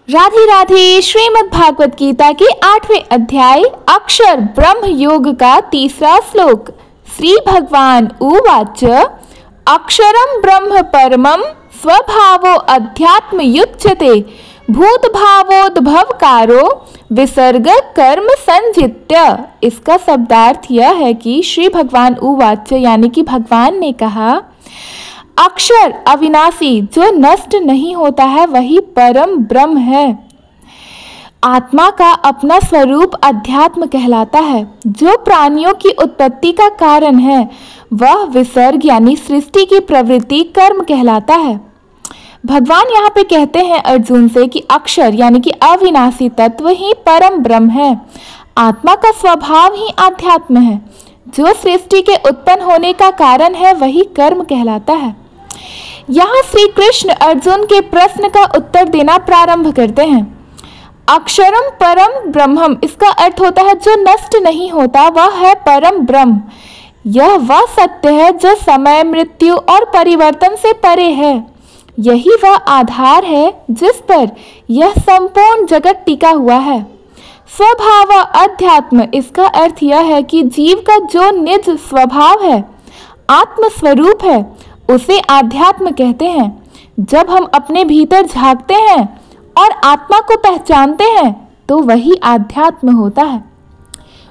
राधे राधे। श्रीमद् भागवत गीता के 8वें अध्याय अक्षर ब्रह्म योग का 3रा श्लोक। श्री भगवान उवाच अक्षरम ब्रह्म परमं स्वभावो अध्यात्म युज्यते भूत भावोद्भवकारो विसर्ग कर्म संजित्य। इसका शब्दार्थ यह है कि श्री भगवान उवाच यानी कि भगवान ने कहा, अक्षर अविनाशी जो नष्ट नहीं होता है वही परम ब्रह्म है। आत्मा का अपना स्वरूप अध्यात्म कहलाता है। जो प्राणियों की उत्पत्ति का कारण है वह विसर्ग यानी सृष्टि की प्रवृत्ति कर्म कहलाता है। भगवान यहाँ पे कहते हैं अर्जुन से कि अक्षर यानी कि अविनाशी तत्व ही परम ब्रह्म है। आत्मा का स्वभाव ही आध्यात्म है। जो सृष्टि के उत्पन्न होने का कारण है वही कर्म कहलाता है। यहाँ श्री कृष्ण अर्जुन के प्रश्न का उत्तर देना प्रारंभ करते हैं। अक्षरम परम ब्रह्मम, इसका अर्थ होता है जो नष्ट नहीं होता वह है परम ब्रह्म। यह वह सत्य है जो समय, मृत्यु और परिवर्तन से परे है। यही वह आधार है जिस पर यह संपूर्ण जगत टिका हुआ है। स्वभाव अध्यात्म, इसका अर्थ यह है कि जीव का जो निज स्वभाव है, आत्म स्वरूप है, उसे आध्यात्म कहते हैं। जब हम अपने भीतर झांकते हैं और आत्मा को पहचानते हैं तो वही आध्यात्म होता है।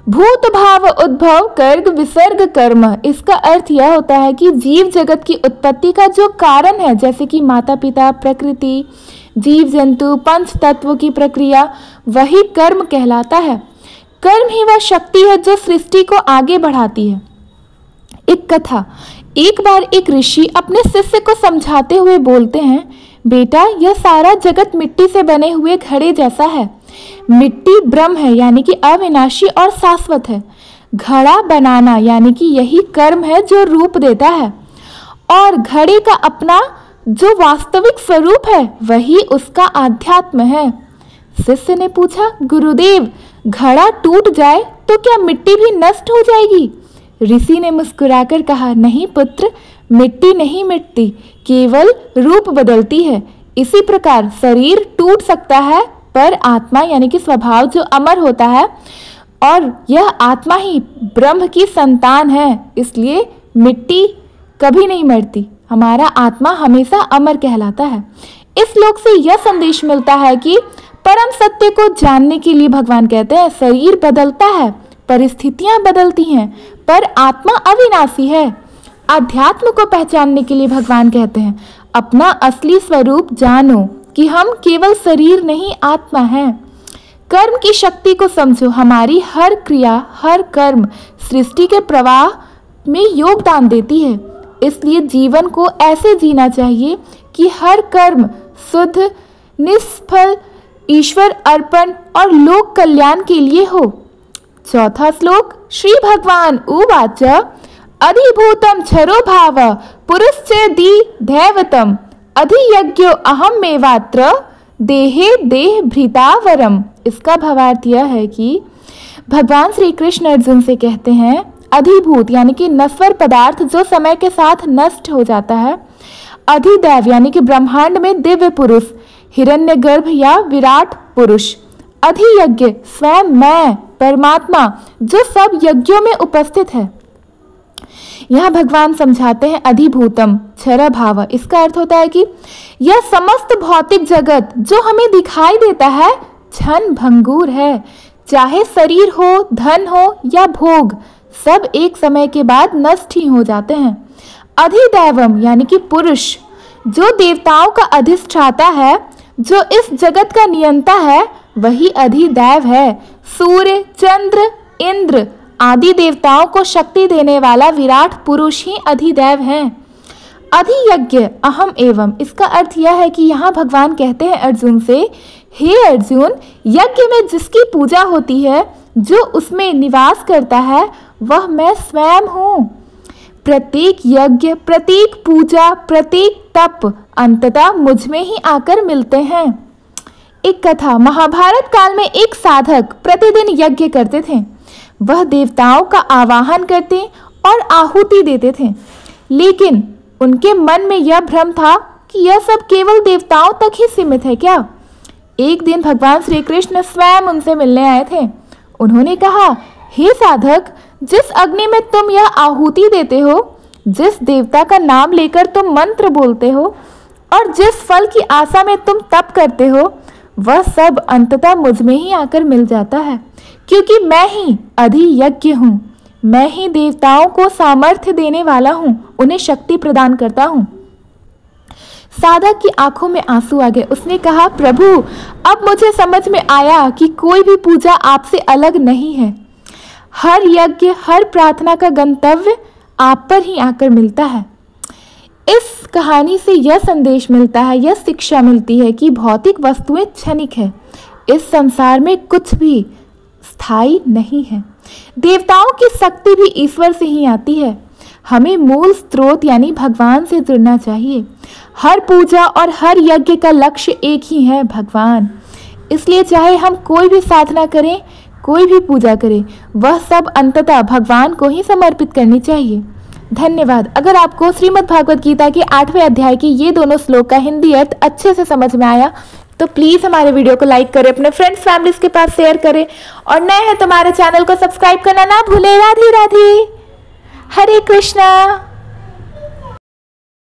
भूत भाव उद्भव कर्ग विसर्ग कर्म, इसका अर्थ यह होता है कि जीव जगत की उत्पत्ति का जो कारण है, जैसे कि माता पिता, प्रकृति, जीव जंतु, पंच तत्वों की प्रक्रिया, वही कर्म कहलाता है। कर्म ही वह शक्ति है जो सृष्टि को आगे बढ़ाती है। एक कथा, एक बार एक ऋषि अपने शिष्य को समझाते हुए बोलते हैं, बेटा यह सारा जगत मिट्टी से बने हुए घड़े जैसा है। मिट्टी ब्रह्म है यानी कि अविनाशी और शाश्वत है। घड़ा बनाना यानी कि यही कर्म है जो रूप देता है, और घड़े का अपना जो वास्तविक स्वरूप है वही उसका आध्यात्म है। शिष्य ने पूछा, गुरुदेव घड़ा टूट जाए तो क्या मिट्टी भी नष्ट हो जाएगी? ऋषि ने मुस्कुराकर कहा, नहीं पुत्र, मिट्टी नहीं मिटती, केवल रूप बदलती है। इसी प्रकार शरीर टूट सकता है पर आत्मा यानी कि स्वभाव जो अमर होता है, और यह आत्मा ही ब्रह्म की संतान है, इसलिए मिट्टी कभी नहीं मरती। हमारा आत्मा हमेशा अमर कहलाता है। इस श्लोक से यह संदेश मिलता है कि परम सत्य को जानने के लिए भगवान कहते हैं, शरीर बदलता है, परिस्थितियां बदलती हैं, पर आत्मा अविनाशी है। अध्यात्म को पहचानने के लिए भगवान कहते हैं, अपना असली स्वरूप जानो कि हम केवल शरीर नहीं आत्मा हैं। कर्म की शक्ति को समझो। हमारी हर क्रिया, हर कर्म सृष्टि के प्रवाह में योगदान देती है। इसलिए जीवन को ऐसे जीना चाहिए कि हर कर्म शुद्ध, निष्फल, ईश्वर अर्पण और लोक कल्याण के लिए हो। चौथा श्लोक। श्री भगवान उवाच अधिभूतम क्षरो भाव पुरुषेदि दैवतम अधियज्ञो अहमेवात्र देहे देह भृतावरम। इसका भावार्थ यह है कि भगवान श्री कृष्ण अर्जुन से कहते हैं, अधिभूत यानी कि नश्वर पदार्थ जो समय के साथ नष्ट हो जाता है, अधिदैव यानी कि ब्रह्मांड में दिव्य पुरुष, हिरण्यगर्भ या विराट पुरुष, अधियज्ञ स्वयं मैं परमात्मा जो सब यज्ञों में उपस्थित है। यह भगवान समझाते हैं अधिभूतम क्षर भाव, इसका अर्थ होता है कि यह समस्त भौतिक जगत जो हमें दिखाई देता है क्षण भंगुर है। चाहे शरीर हो, धन हो या भोग, सब एक समय के बाद नष्ट ही हो जाते हैं। अधिदैवम यानी कि पुरुष जो देवताओं का अधिष्ठाता है, जो इस जगत का नियंता है, वही अधिदैव है। सूर्य, चंद्र, इंद्र आदि देवताओं को शक्ति देने वाला विराट पुरुष ही अधिदैव है। अधियज्ञ अहम एवं, इसका अर्थ यह है कि यहाँ भगवान कहते हैं अर्जुन से, हे अर्जुन, यज्ञ में जिसकी पूजा होती है, जो उसमें निवास करता है, वह मैं स्वयं हूँ। प्रत्येक यज्ञ, प्रत्येक पूजा, प्रत्येक तप अंततः मुझ में ही आकर मिलते हैं। एक कथा, महाभारत काल में एक साधक प्रतिदिन यज्ञ करते थे। वह देवताओं का आवाहन करते और आहुति देते थे, लेकिन उनके मन में यह भ्रम था कि यह सब केवल देवताओं तक ही सीमित है क्या? एक दिन भगवान श्री कृष्ण स्वयं उनसे मिलने आए थे। उन्होंने कहा, हे साधक, जिस अग्नि में तुम यह आहुति देते हो, जिस देवता का नाम लेकर तुम मंत्र बोलते हो और जिस फल की आशा में तुम तप करते हो, वह सब अंततः मुझ में ही आकर मिल जाता है, क्योंकि मैं ही अधियज्ञ हूँ। मैं ही देवताओं को सामर्थ्य देने वाला हूँ, उन्हें शक्ति प्रदान करता हूँ। साधक की आंखों में आंसू आ गए। उसने कहा, प्रभु, अब मुझे समझ में आया कि कोई भी पूजा आपसे अलग नहीं है। हर यज्ञ, हर प्रार्थना का गंतव्य आप पर ही आकर मिलता है। इस कहानी से यह संदेश मिलता है, यह शिक्षा मिलती है कि भौतिक वस्तुएं क्षणिक है। इस संसार में कुछ भी स्थायी नहीं है। देवताओं की शक्ति भी ईश्वर से ही आती है। हमें मूल स्रोत यानी भगवान से जुड़ना चाहिए। हर पूजा और हर यज्ञ का लक्ष्य एक ही है, भगवान। इसलिए चाहे हम कोई भी साधना करें, कोई भी पूजा करें, वह सब अंततः भगवान को ही समर्पित करनी चाहिए। धन्यवाद। अगर आपको श्रीमद् भागवत गीता के 8वें अध्याय की ये दोनों श्लोक का हिंदी अर्थ अच्छे से समझ में आया तो प्लीज़ हमारे वीडियो को लाइक करें, अपने फ्रेंड्स फैमिलीज के पास शेयर करें और नए हैं तो हमारे चैनल को सब्सक्राइब करना ना भूलें। राधे राधे, हरे कृष्णा।